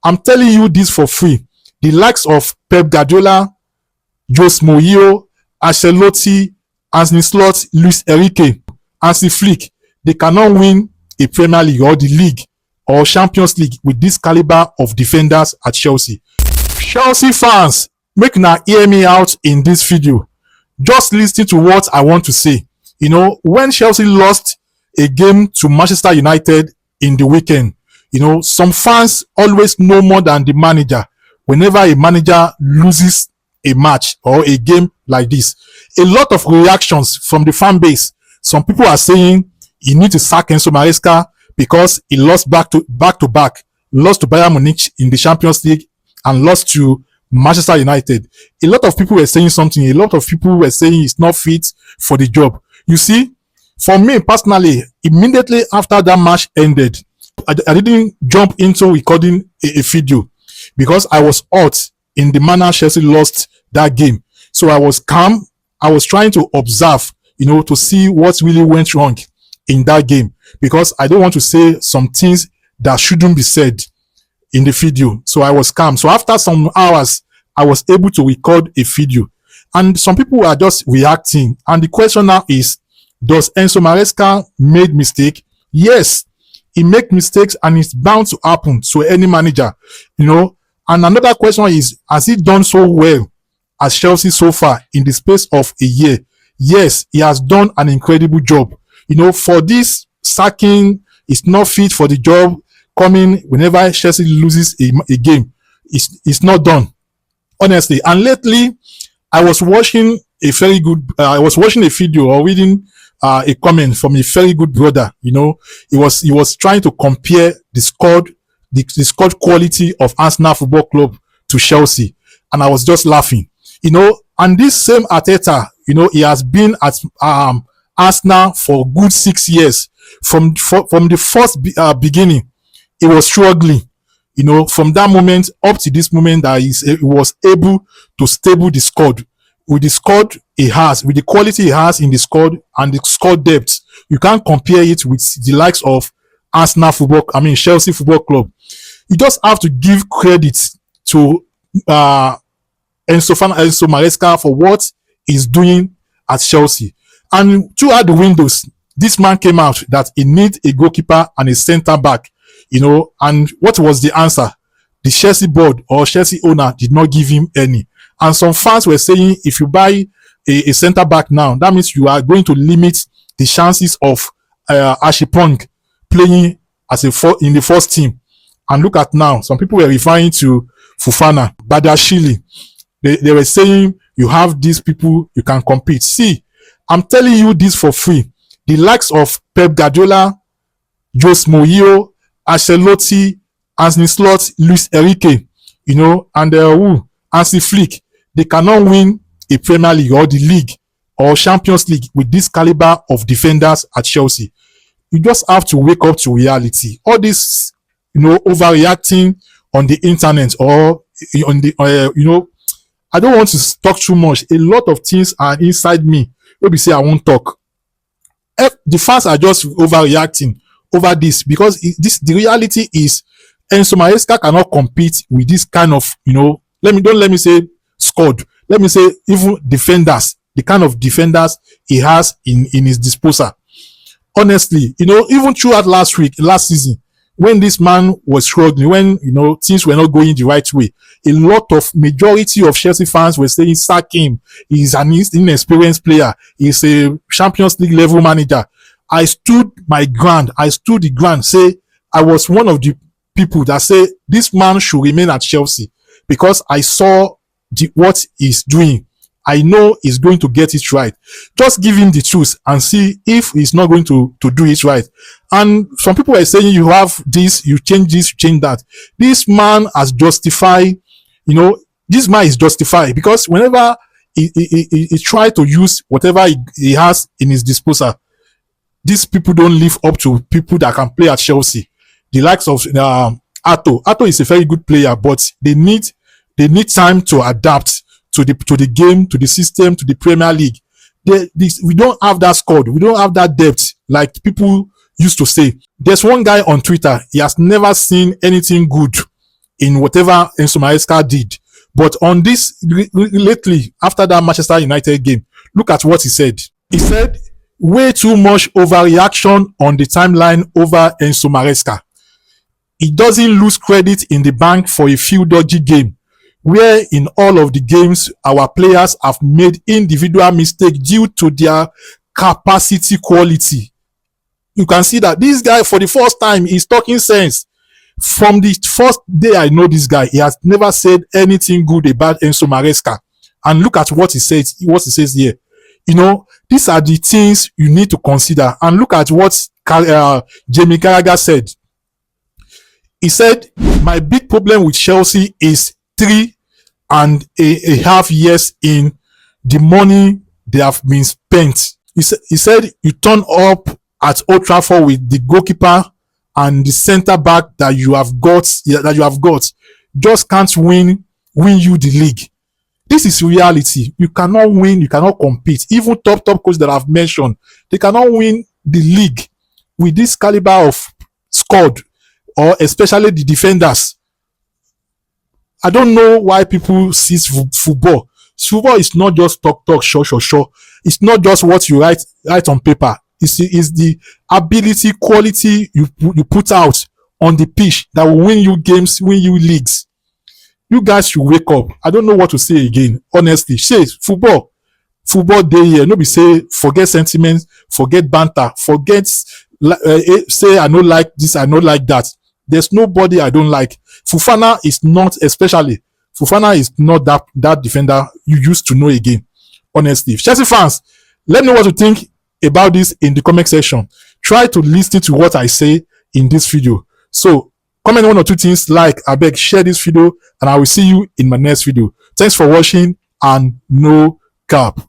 I'm telling you this for free. The likes of Pep Guardiola, Jose Mourinho, Ancelotti, Arne Slot, Luis Enrique, Hansi Flick, they cannot win a Premier League or the league or Champions League with this caliber of defenders at Chelsea. Chelsea fans, make una hear me out in this video. Just listen to what I want to say. You know, when Chelsea lost a game to Manchester United in the weekend, you know, some fans always know more than the manager. Whenever a manager loses a match or a game like this, a lot of reactions from the fan base. Some people are saying he need to sack Enzo Maresca because he lost back to back, lost to Bayern Munich in the Champions League and lost to Manchester United. A lot of people were saying something. A lot of people were saying he's not fit for the job. You see, for me personally, immediately after that match ended, I didn't jump into recording a video because I was hurt in the manner Chelsea lost that game. So I was calm. I was trying to observe, you know, to see what really went wrong in that game, because I don't want to say some things that shouldn't be said in the video. So I was calm. So after some hours, I was able to record a video, and some people were just reacting. And the question now is, does Enzo Maresca made mistake? Yes, he make mistakes, and it's bound to happen to any manager, you know. And another question is, has he done so well at Chelsea so far in the space of a year? Yes, he has done an incredible job. You know, for this sacking, it's not fit for the job, coming whenever Chelsea loses a game. It's not done, honestly. And lately, I was watching a video or reading a comment from a very good brother. You know, he was trying to compare the squad quality of Arsenal Football Club to Chelsea, and I was just laughing. You know, and this same Arteta, you know, he has been at Arsenal for a good 6 years. From the first beginning, he was struggling. You know, from that moment up to this moment, that he was able to stable the squad. With the squad he has, with the quality he has in the squad and the squad depth, you can't compare it with the likes of Chelsea Football Club. You just have to give credit to Enzo Maresca for what he's doing at Chelsea. And throughout the windows, this man came out that he needs a goalkeeper and a centre back, you know. And what was the answer? The Chelsea board or Chelsea owner did not give him any. And some fans were saying, if you buy a centre back now, that means you are going to limit the chances of 𝐟𝐚𝐜 playing in the first team. And look at now, some people were referring to Fofana, Badiashile. They were saying, you have these people, you can compete. See, I'm telling you this for free. The likes of Pep Guardiola, Jose Mourinho, Ancelotti, Arne Slot, Luis Enrique, you know, and Hansi Flick, they cannot win a Premier League or the league or Champions League with this caliber of defenders at Chelsea. You just have to wake up to reality. All this, you know, overreacting on the internet or on the, you know, I don't want to talk too much. A lot of things are inside me. Maybe say I won't talk. The fans are just overreacting over this, because the reality is Enzo Maresca cannot compete with this kind of, you know, don't let me say squad. Let me say even defenders, the kind of defenders he has in his disposal. Honestly, you know, even throughout last season, when this man was struggling, when, you know, things were not going the right way, majority of Chelsea fans were saying, sack him. He's an inexperienced player. He's a Champions League level manager. I stood my ground. I stood the ground. Say, I was one of the people that say this man should remain at Chelsea, because I saw what he's doing. I know he's going to get it right. Just give him the truth and see if he's not going to do it right. And some people are saying, you have this, you change this, you change that. This man has justified, you know, this man is justified, because whenever he try to use whatever he has in his disposal, these people don't live up to people that can play at Chelsea. The likes of Atto is a very good player, but they need time to adapt to the game, to the system, to the Premier League. We don't have that squad. We don't have that depth like people used to say. There's one guy on Twitter. He has never seen anything good in whatever Enzo Maresca did. But on this lately, after that Manchester United game, look at what he said. He said, way too much overreaction on the timeline over Enzo Maresca. He doesn't lose credit in the bank for a few dodgy games, where in all of the games, our players have made individual mistakes due to their capacity quality. You can see that this guy, for the first time, is talking sense. From the first day I know this guy, he has never said anything good about Enzo Maresca. And look at what he says. What he says here. You know, these are the things you need to consider. And look at what Jamie Carragher said. He said, my big problem with Chelsea is 3.5 years in the money they have been spent. He said, you turn up at Old Trafford with the goalkeeper and the center back that you have got, just can't win you the league. This is reality. You cannot win, you cannot compete. Even top coaches that I've mentioned, they cannot win the league with this caliber of squad, or especially the defenders. I don't know why people see football. Football is not just talk, show. It's not just what you write on paper. It's the ability, quality you put out on the pitch that will win you games, win you leagues. You guys should wake up. I don't know what to say again. Honestly, say football day here. Nobody say forget sentiments, forget banter, forget say I don't like this, I don't like that. There's nobody I don't like. Fofana is not that defender you used to know again. Honestly, Chelsea fans, let me know what you think about this in the comment section. Try to listen to what I say in this video. So comment one or two things, like, I beg, share this video, and I will see you in my next video. Thanks for watching, and no cap.